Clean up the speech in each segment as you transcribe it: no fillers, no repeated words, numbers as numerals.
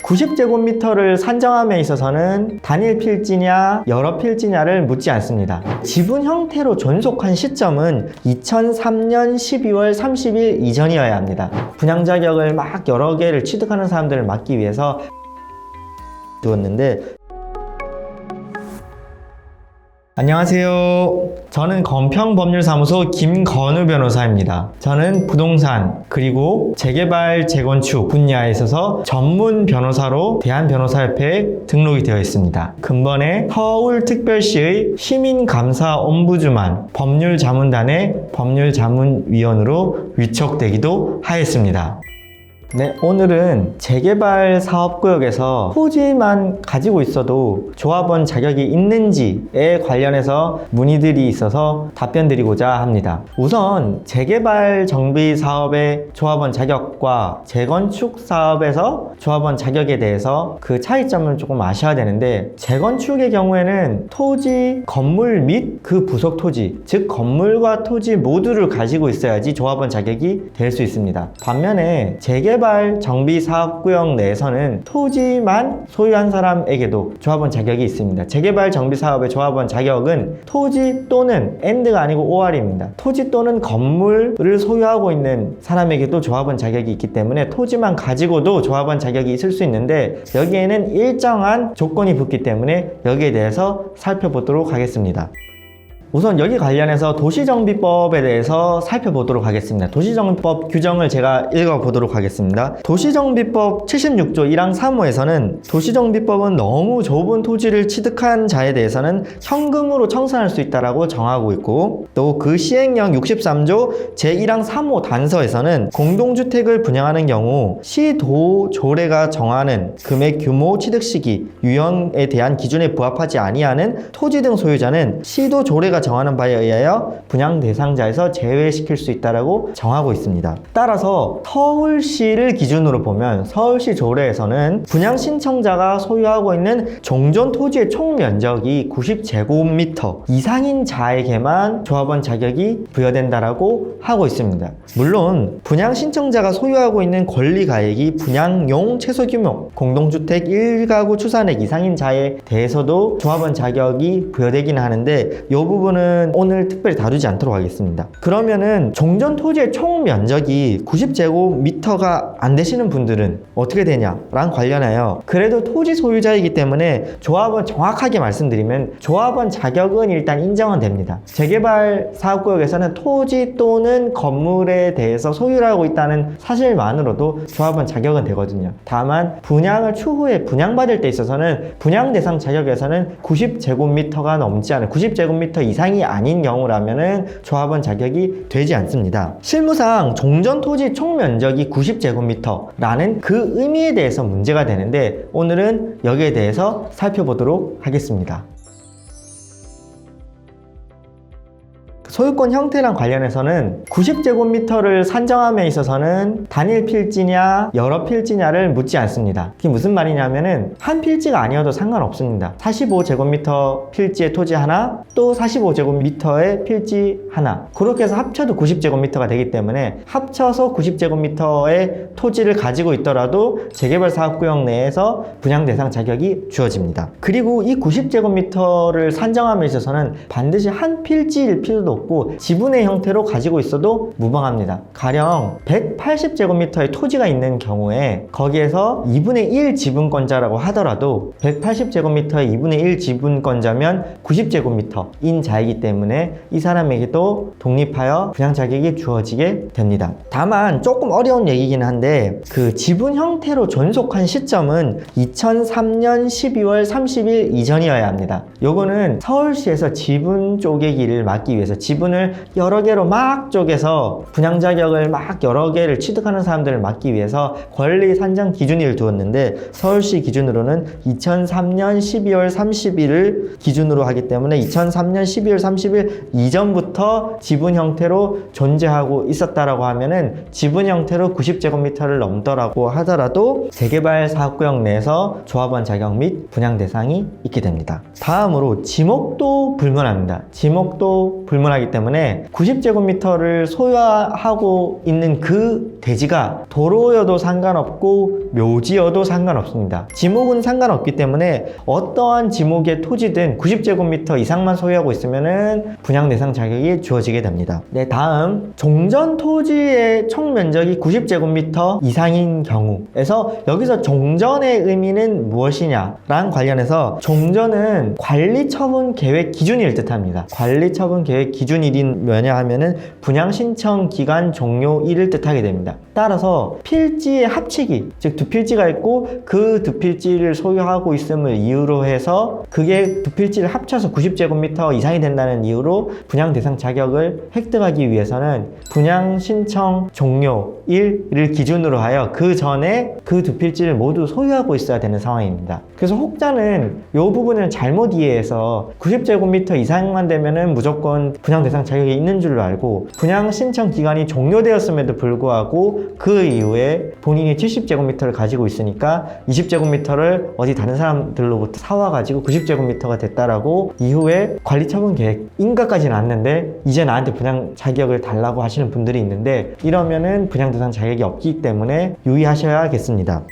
90제곱미터를 산정함에 있어서는 단일 필지냐 여러 필지냐를 묻지 않습니다. 지분 형태로 존속한 시점은 2003년 12월 30일 이전이어야 합니다. 분양 자격을 막 여러 개를 취득하는 사람들을 막기 위해서 두었는데, 안녕하세요. 저는 건평법률사무소 김건우 변호사입니다. 저는 부동산 그리고 재개발, 재건축 분야에 있어서 전문 변호사로 대한변호사협회에 등록이 되어 있습니다. 근본에 서울특별시의 시민감사 옴부즈만 법률자문단의 법률자문위원으로 위촉되기도 하였습니다. 네, 오늘은 재개발 사업구역에서 토지만 가지고 있어도 조합원 자격이 있는지에 관련해서 문의들이 있어서 답변 드리고자 합니다. 우선 재개발 정비 사업의 조합원 자격과 재건축 사업에서 조합원 자격에 대해서 그 차이점을 조금 아셔야 되는데, 재건축의 경우에는 토지, 건물 및 그 부속 토지, 즉 건물과 토지 모두를 가지고 있어야지 조합원 자격이 될 수 있습니다. 반면에 재개발 정비 사업구역 내에서는 토지만 소유한 사람에게도 조합원 자격이 있습니다. 재개발 정비 사업의 조합원 자격은 토지 또는 AND가 아니고 OR입니다. 토지 또는 건물을 소유하고 있는 사람에게도 조합원 자격이 있기 때문에 토지만 가지고도 조합원 자격이 있을 수 있는데, 여기에는 일정한 조건이 붙기 때문에 여기에 대해서 살펴보도록 하겠습니다. 우선 여기 관련해서 도시정비법에 대해서 살펴보도록 하겠습니다. 도시정비법 규정을 제가 읽어보도록 하겠습니다. 도시정비법 76조 1항 3호에서는 도시정비법은 너무 좁은 토지를 취득한 자에 대해서는 현금으로 청산할 수 있다고 정하고 있고, 또 그 시행령 63조 제1항 3호 단서에서는 공동주택을 분양하는 경우 시도조례가 정하는 금액, 규모, 취득 시기, 유형에 대한 기준에 부합하지 아니하는 토지 등 소유자는 시도조례가 정하는 바에 의하여 분양 대상자에서 제외시킬 수 있다고 정하고 있습니다. 따라서 서울시를 기준으로 보면 서울시 조례에서는 분양 신청자가 소유하고 있는 종전 토지의 총 면적이 90제곱미터 이상인 자에게만 조합원 자격이 부여된다라고 하고 있습니다. 물론 분양 신청자가 소유하고 있는 권리가액이 분양용 최소규모 공동주택 1가구 추산액 이상인 자에 대해서도 조합원 자격이 부여되기는 하는데, 이 부분은 오늘 특별히 다루지 않도록 하겠습니다. 그러면은 종전 토지의 총 면적이 90제곱미터가 안 되시는 분들은 어떻게 되냐랑 관련하여, 그래도 토지 소유자이기 때문에 조합원, 정확하게 말씀드리면 조합원 자격은 일단 인정은 됩니다. 재개발 사업구역에서는 토지 또는 건물에 대해서 소유를 하고 있다는 사실만으로도 조합원 자격은 되거든요. 다만 분양을 추후에 분양받을 때 있어서는 분양 대상 자격에서는 90제곱미터가 넘지 않은 90제곱미터 이상이 아닌 경우라면은 조합원 자격이 되지 않습니다. 실무상 종전 토지 총 면적이 90제곱미터라는 그 의미에 대해서 문제가 되는데, 오늘은 여기에 대해서 살펴보도록 하겠습니다. 소유권 형태랑 관련해서는 90제곱미터를 산정함에 있어서는 단일 필지냐 여러 필지냐를 묻지 않습니다. 그게 무슨 말이냐면은 한 필지가 아니어도 상관없습니다. 45제곱미터 필지의 토지 하나, 또 45제곱미터의 필지 하나, 그렇게 해서 합쳐도 90제곱미터가 되기 때문에 합쳐서 90제곱미터의 토지를 가지고 있더라도 재개발 사업구역 내에서 분양 대상 자격이 주어집니다. 그리고 이 90제곱미터를 산정함에 있어서는 반드시 한 필지일 필요도 없고 지분의 형태로 가지고 있어도 무방합니다. 가령 180제곱미터의 토지가 있는 경우에 거기에서 2분의 1 지분권자라고 하더라도 180제곱미터의 2분의 1 지분권자면 90제곱미터인 자이기 때문에 이 사람에게도 독립하여 분양 자격이 주어지게 됩니다. 다만 조금 어려운 얘기긴 한데, 그 지분 형태로 존속한 시점은 2003년 12월 30일 이전이어야 합니다. 요거는 서울시에서 지분 쪼개기를 막기 위해서 지분을 여러 개로 막 쪼개서 분양 자격을 막 여러 개를 취득하는 사람들을 막기 위해서 권리 산정 기준일을 두었는데, 서울시 기준으로는 2003년 12월 30일을 기준으로 하기 때문에 2003년 12월 30일 이전부터 지분 형태로 존재하고 있었다라고 하면은 지분 형태로 90제곱미터를 넘더라고 하더라도 재개발 사업구역 내에서 조합원 자격 및 분양 대상이 있게 됩니다. 다음으로 지목도 불문합니다. 지목도 불문하기 중요하기 때문에 90제곱미터를 소유하고 있는 그 대지가 도로여도 상관없고 묘지여도 상관없습니다. 지목은 상관없기 때문에 어떠한 지목의 토지든 90제곱미터 이상만 소유하고 있으면은 분양 대상 자격이 주어지게 됩니다. 네, 다음 종전 토지의 총 면적이 90제곱미터 이상인 경우에서 여기서 종전의 의미는 무엇이냐랑 관련해서 종전은 관리처분 계획 기준일 듯합니다. 관리처분 계획 기준일이 뭐냐 하면은 분양 신청 기간 종료일을 뜻하게 됩니다. 따라서 필지의 합치기, 즉 두 필지가 있고 그 두 필지를 소유하고 있음을 이유로 해서 그게 두 필지를 합쳐서 90제곱미터 이상이 된다는 이유로 분양 대상 자격을 획득하기 위해서는 분양 신청 종료일을 기준으로 하여 그 전에 그 두 필지를 모두 소유하고 있어야 되는 상황입니다. 그래서 혹자는 이 부분을 잘못 이해해서 90제곱미터 이상만 되면은 무조건 분양 대상 자격이 있는 줄로 알고 분양 신청 기간이 종료되었음에도 불구하고 그 이후에 본인이 70제곱미터를 가지고 있으니까 20제곱미터를 어디 다른 사람들로부터 사와가지고 90제곱미터가 됐다라고 이후에 관리처분 계획 인가까지는 않는데 이제 나한테 분양 자격을 달라고 하시는 분들이 있는데 이러면은 분양 대상 자격이 없기 때문에 유의하셔야겠습니다.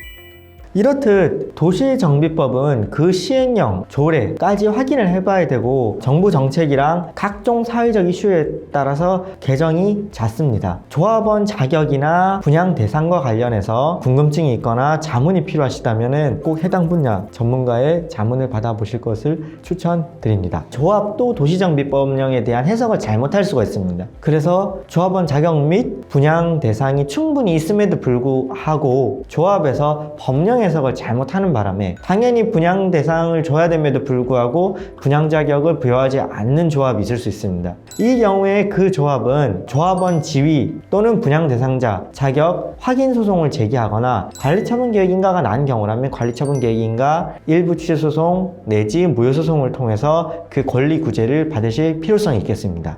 이렇듯 도시정비법은 그 시행령, 조례까지 확인을 해봐야 되고 정부 정책이랑 각종 사회적 이슈에 따라서 개정이 잦습니다. 조합원 자격이나 분양 대상과 관련해서 궁금증이 있거나 자문이 필요하시다면 꼭 해당 분야 전문가의 자문을 받아보실 것을 추천드립니다. 조합도 도시정비법령에 대한 해석을 잘못할 수가 있습니다. 그래서 조합원 자격 및 분양 대상이 충분히 있음에도 불구하고 조합에서 법령 해석을 잘못하는 바람에 당연히 분양 대상을 줘야 됨에도 불구하고 분양 자격을 부여하지 않는 조합이 있을 수 있습니다. 이 경우에 그 조합은 조합원 지위 또는 분양 대상자 자격 확인 소송을 제기하거나 관리처분 계획 인가가 난 경우라면 관리처분 계획 인가 일부 취소 소송 내지 무효 소송을 통해서 그 권리 구제를 받으실 필요성이 있겠습니다.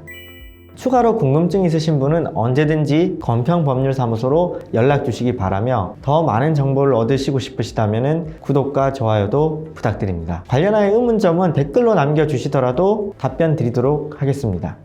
추가로 궁금증 있으신 분은 언제든지 건평법률사무소로 연락 주시기 바라며 더 많은 정보를 얻으시고 싶으시다면 구독과 좋아요도 부탁드립니다. 관련하여 의문점은 댓글로 남겨주시더라도 답변 드리도록 하겠습니다.